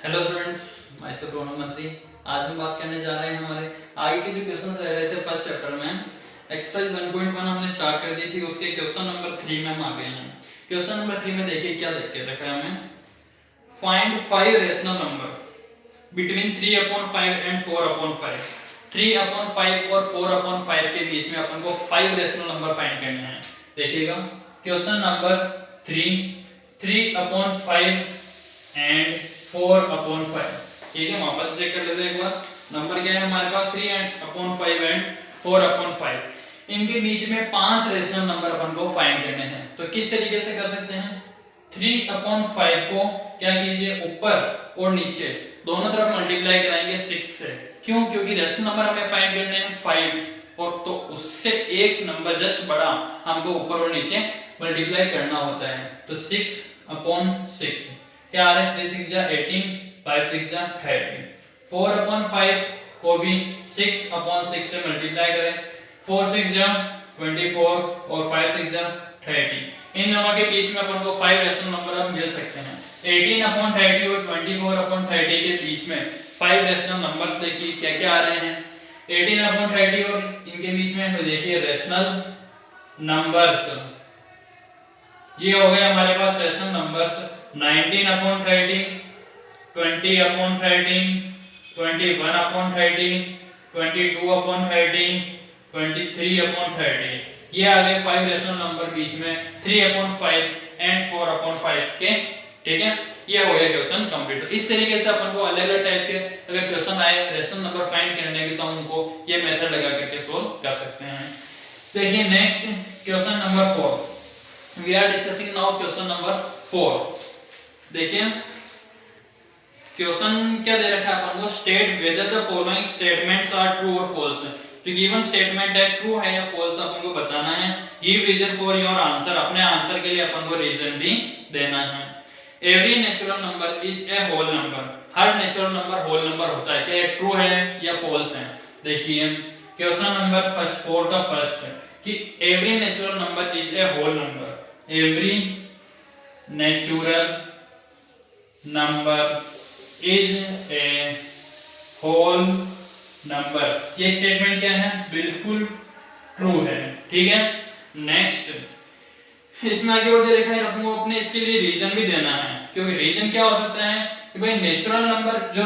Hello students, my self Rohan मंत्री। आज हम बात करने जा रहे हैं हमारे आगे के जो क्वेश्चन रह रहे थे फर्स्ट चैप्टर में। एक्सरसाइज 1.1 हमने स्टार्ट कर दी थी, उसके क्वेश्चन नंबर 3 में हम आ गए हैं। क्वेश्चन नंबर 3 में देखिए क्या देख के रखा है हमें। Find 5 rational number between 3/5 and 4/5। 3/5 और 4/5 के बीच में अपन को 5 रेशनल नंबर फाइंड करने हैं। देखिएगा क्वेश्चन नंबर 3/5 एंड 4/5। ठीक है, वापस चेक कर लेते हैं एक बार। नंबर क्या है हमारे पास 3/5 एंड 4/5। इनके बीच में 5 रेशनल नंबर अपन को फाइंड करने हैं। तो किस तरीके से कर सकते हैं? 3/5 को क्या कीजिए, ऊपर और नीचे दोनों तरफ मल्टीप्लाई कराएंगे 6 से। क्यों? क्योंकि रेशनल नंबर हमें फाइंड करने हैं 5, और तो उससे एक नंबर जस्ट बड़ा हमको ऊपर और नीचे मल्टीप्लाई करना होता है। तो 6/6 क्या आ रहा है? 3 6 जा 18, 5 6 जा 30। 4/5 को भी 6/6 से मल्टीप्लाई करें। 4 6 जा 24 और 5 6 जा 30। इन दोनों के बीच में अपन को 5 रेशनल नंबर अब मिल सकते हैं। 18/30 और 24/30 के बीच में 5 रेशनल नंबर्स देखिए क्या क्या आ रहे हैं। 18/30 और इनके बीच में तो देखिए रेशनल नंबर्स, ये हो गए हमारे पास रेशनल नंबर्स। 19/30, 20/30, 21/30, 22/30, 23/30। ये आ गए 5 रेशनल नंबर बीच में 3/5 एंड 4/5 के। ठीक है, ये हो गया क्वेश्चन कंप्लीट। तो इस तरीके से अपन को अलग अलग टाइप के अगर क्वेश्चन आए रेशनल नंबर फाइंड करने के, तो हम उनको ये मेथड लगा करके सोल्व कर सकते हैं। देखिए next question number 4। We are discussing now question number 4। देखिए क्वेश्चन क्या दे रखा है अपन को, state whether the following statements are true or false। जो गिवन स्टेटमेंट है ट्रू है या फॉल्स अपन को बताना है। Give reason for your answer, अपने आंसर के लिए अपन को रीजन भी देना है। Every natural number is a whole number, हर नेचुरल नंबर होल नंबर होता है। क्या ये ट्रू है या फॉल्स है? देखिए क्वेश्चन नंबर 4 का फर्स्ट है कि every natural number is a whole number. Every natural number is a whole number, ये स्टेटमेंट क्या है? बिल्कुल ट्रू है। ठीक है, नेक्स्ट इसमें आगे और दे रखा है अपन को अपने इसके लिए रीजन भी देना है। क्योंकि रीजन क्या हो सकता है कि भाई नेचुरल नंबर जो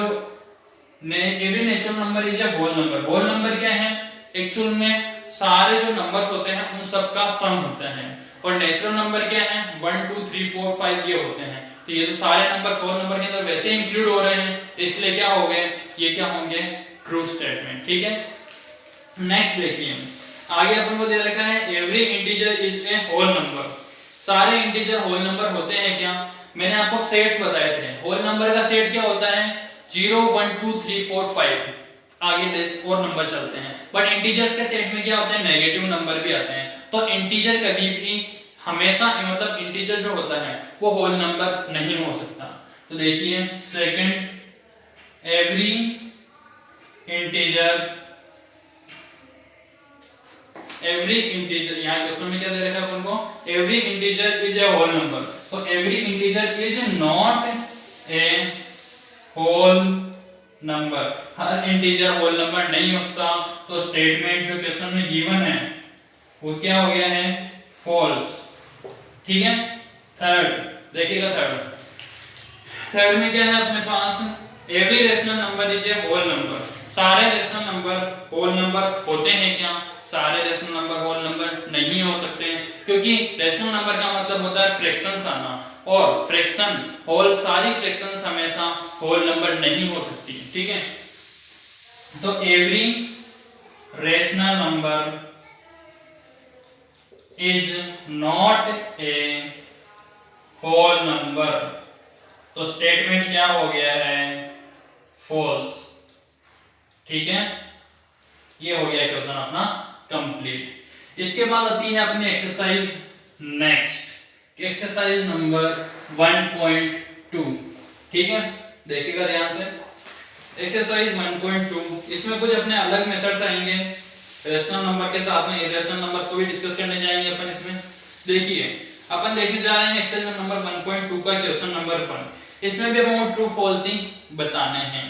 every natural number is a whole number. Whole number क्या है? एक्चुअल में सारे जो नंबर्स होते हैं उन सब का सम होता है। और नेचुरल नंबर क्या है? 1 2 3 4 5 ये होते हैं। तो ये तो सारे नंबर्स होल नंबर के अंदर वैसे इंक्लूड हो रहे हैं, इसलिए क्या हो गए? ये क्या होंगे? True statement. ठीक है, नेक्स्ट देखिए आगे अपन को दे रखा है every integer is a whole number. सारे इंटीजर होल नंबर होते हैं क्या? मैंने आपको सेट्स बताए थे। होल नंबर का सेट क्या होता है? 0 1 2 3 4 5, आगे डेस और नंबर चलते हैं। बट इंटीजर्स के सेट में क्या होते हैं? नेगेटिव नंबर भी आते हैं। तो इंटीजर कभी भी हमेशा मतलब इंटीजर जो होता है वो होल नंबर नहीं हो सकता। तो देखिए सेकंड, एवरी इंटीजर यहाँ क्वेश्चन में क्या दे रखा है अपन को? Every integer is a whole number. तो every integer is not a whole number, हर इंटीजर होल नंबर नहीं होता। तो स्टेटमेंट जो क्वेश्चन में गिवन है वो क्या हो गया है? फॉल्स। ठीक है, थर्ड देखिएगा। थर्ड में क्या है अपने पास? Every rational number is a whole number. सारे रेशनल नंबर होल नंबर होते हैं क्या? सारे रेशनल नंबर होल नंबर नहीं हो सकते हैं, क्योंकि रेशनल नंबर का मतलब होता है फ्रैक्शंस आना, और फ्रैक्शन होल सारी फ्रैक्शंस हमेशा होल नंबर नहीं हो सकती। ठीक है, तो every rational number is not a whole number. तो स्टेटमेंट क्या हो गया है? फॉल्स। ठीक है, ये हो गया क्वेश्चन अपना कंप्लीट। इसके बाद आती है अपनी एक्सरसाइज नेक्स्ट, एक्सरसाइज नंबर 1.2। ठीक है, देखिएगा ध्यान से। एक्सरसाइज 1.2 इसमें कुछ अपने अलग मेथड्स आएंगे। रेशनल नंबर के साथ में इरेशनल नंबर को भी डिस्कस करने जाएंगे अपन इसमें। देखिए अपन देखने जा रहे हैं एक्सरसाइज नंबर 1.2 का क्वेश्चन नंबर 1। इसमें भी हमको ट्रू फॉल्स ही बताने हैं।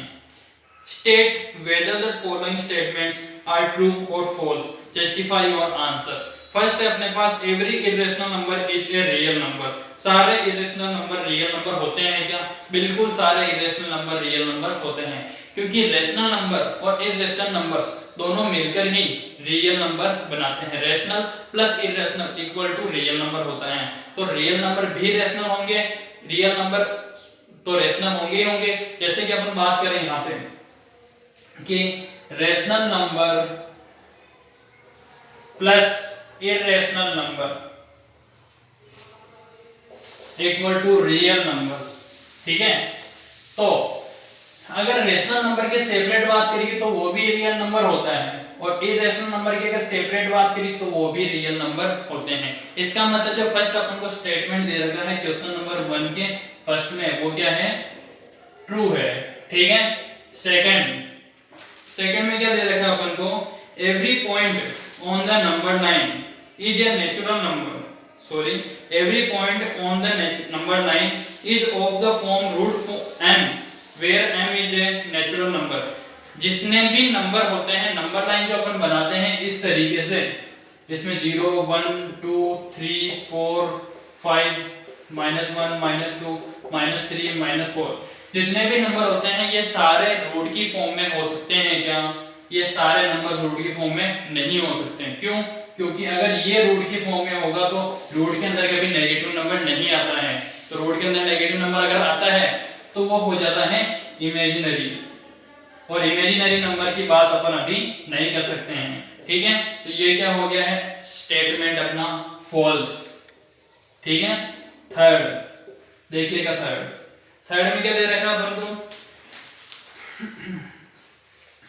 State whether the following statements are true और false, justify your answer. First है अपने पास every irrational number is a real number. सारे इरेशनल नंबर रियल नंबर होते हैं क्या? बिल्कुल सारे इरेशनल नंबर रियल नंबर्स होते हैं, क्योंकि रेशनल नंबर और इरेशनल नंबर्स दोनों मिलकर ही रियल नंबर बनाते हैं। Rational plus irrational equal to real number होता है। तो रियल नंबर भी रेशनल होंगे, रियल नंबर तो रेशनल होंगे ही होंगे। जैसे कि अपन बात करें यहाँ पे कि rational number plus irrational number equal to real number, ठीक है। तो अगर रेशनल नंबर के सेपरेट बात करिए तो वो भी रियल नंबर होता है, और इरेशनल नंबर की अगर सेपरेट बात करिए तो वो भी रियल नंबर होते हैं। इसका मतलब जो फर्स्ट अपन को स्टेटमेंट दे रखा है क्वेश्चन नंबर 1 के फर्स्ट में, वो क्या है? ट्रू है, ठीक है। सेकंड में क्या दे रखा है अपन को? Every point on the number line is a natural number, sorry, every point on the number line is of the form root m where m is a natural number. जितने भी नंबर होते हैं, नंबर लाइन जो अपन बनाते हैं इस तरीके से, जिसमें 0 1 2 3 4 5 -1 -2 -3 -4, जितने भी नंबर होते हैं ये सारे रूट की फॉर्म में हो सकते हैं क्या? ये सारे नंबर रूट की फॉर्म में नहीं हो सकते हैं। क्यों? क्योंकि अगर ये रूट की फॉर्म में होगा तो रूट के अंदर कभी नेगेटिव नंबर नहीं आता है। तो रूट के अंदर नेगेटिव नंबर अगर आता है तो वो हो जाता है इमेजिनरी, और इमेजिनरी नंबर की बात अपन अभी नहीं कर सकते हैं, ठीक है। तो ये क्या हो गया है? स्टेटमेंट अपना फॉल्स, ठीक है। थर्ड देखिएगा, थर्ड में क्या दे रखा है अपन को?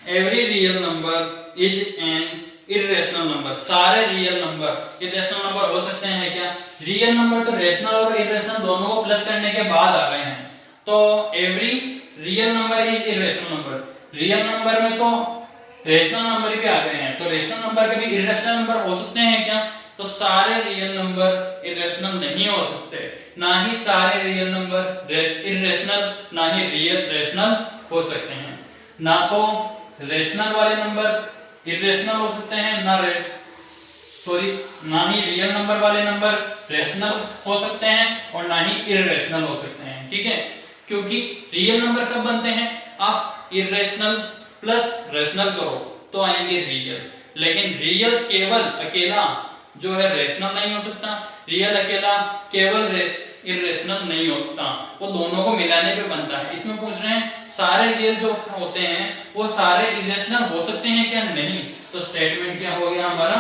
Every real number is an irrational number. सारे रियल नंबर इरेशनल नंबर हो सकते हैं क्या? रियल नंबर तो रेशनल और इरेशनल दोनों को प्लस करने के बाद आ गए हैं। तो every real number is irrational number, real number में तो रेशनल नंबर भी आ गए हैं, तो रेशनल नंबर कभी इरेशनल नंबर हो सकते हैं क्या? तो सारे रियल नंबर इरेशनल नहीं हो सकते, ना ही सारे रियल नंबर इरेशनल, ना ही रियल रेशनल हो सकते हैं। ना तो रेशनल वाले नंबर इरेशनल हो सकते हैं, ना ही रियल नंबर वाले नंबर रेशनल हो सकते हैं, और ना ही इरेशनल हो सकते हैं, ठीक है। क्योंकि रियल नंबर कब बनते हैं? आप इरेशनल प्लस रेशनल करो तो आएंगे रियल, लेकिन रियल केवल अकेला जो है रेशनल नहीं हो सकता, रियल अकेला केवल इरेशनल नहीं होता, वो दोनों को मिलाने पे बनता है। इसमें पूछ रहे हैं सारे रियल जो होते हैं वो सारे इरेशनल हो सकते हैं क्या? नहीं। तो स्टेटमेंट क्या हो गया हमारा?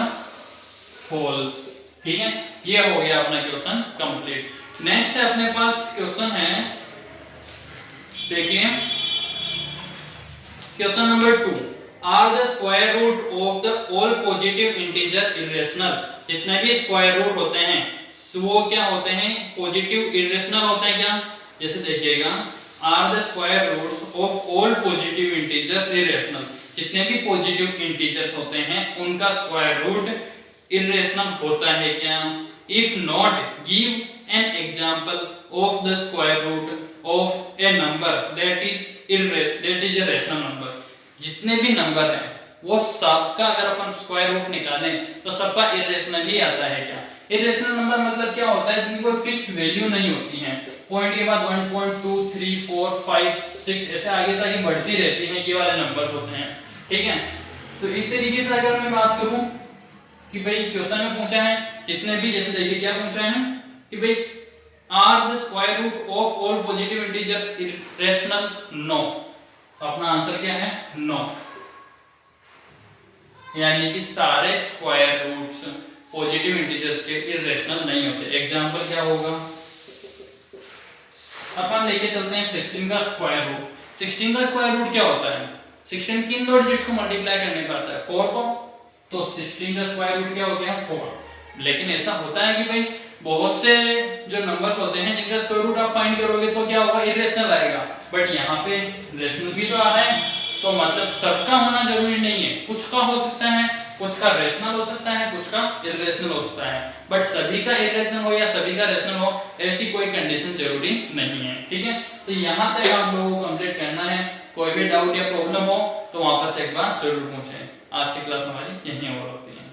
फॉल्स, ठीक है। ये हो गया अपना क्वेश्चन कंप्लीट। नेक्स्ट अपने पास क्वेश्चन है, देखिए question number 2, are the square root of the all positive integer irrational. जितने भी स्क्वायर रूट होते हैं वो क्या होते हैं? पॉजिटिव इरेशनल होते हैं क्या? जैसे देखिएगा, are the square roots of all positive integers irrational. जितने भी पॉजिटिव इंटीजर्स होते हैं उनका स्क्वायर रूट इरेशनल होता है क्या? If not, give an example of the square root of a number that is a rational number. जितने भी नंबर हैं वो सबका अगर अपन स्क्वायर रूट निकालें तो सबका इरेशनल ही आता है क्या? इरेशनल नंबर मतलब क्या होता है? जिनकी कोई फिक्स वैल्यू नहीं होती है, पॉइंट के बाद 1.2 3 4 5 6 ऐसे आगे तक बढ़ती रहती है, ये वाले नंबर्स होते हैं, ठीक है। तो इस तरीके से अगर मैं बात करूं कि भाई क्वेश्चन में पूछा है जितने भी, जैसे देखिए क्या पूछा है कि भाई are the square root of all positive integers irrational? No. अपना आंसर क्या है? नो, यानी कि सारे स्क्वायर रूट्स पॉजिटिव इंटीजर्स के इरेशनल नहीं होते। एग्जांपल क्या होगा? अपन लेके चलते हैं 16 का स्क्वायर रूट। 16 का स्क्वायर रूट क्या होता है? 16 किन दो डिजिट्स को मल्टीप्लाई करने पे आता है? 4 को। तो 16 का स्क्वायर रूट क्या हो गया? 4। लेकिन ऐसा होता है कि भाई बहुत से जो नंबर्स होते हैं जिनका स्क्वायर रूट आप फाइंड करोगे तो क्या होगा? इरेशनल आएगा, बट यहाँ पे रेशनल भी तो आ रहा है, तो मतलब सबका होना जरूरी नहीं है, कुछ का हो सकता है कुछ का रेशनल हो सकता है, कुछ का इरेशनल हो सकता है, बट सभी का इरेशनल हो या सभी का रेशनल हो ऐसी कोई कंडीशन जरूरी नहीं है। ठीक है, तो यहाँ तक आप लोगों को कंप्लीट करना है। कोई भी डाउट या प्रॉब्लम हो तो वापस एक बार जरूर पूछें। आज की क्लास हमारी यहीं और होती है।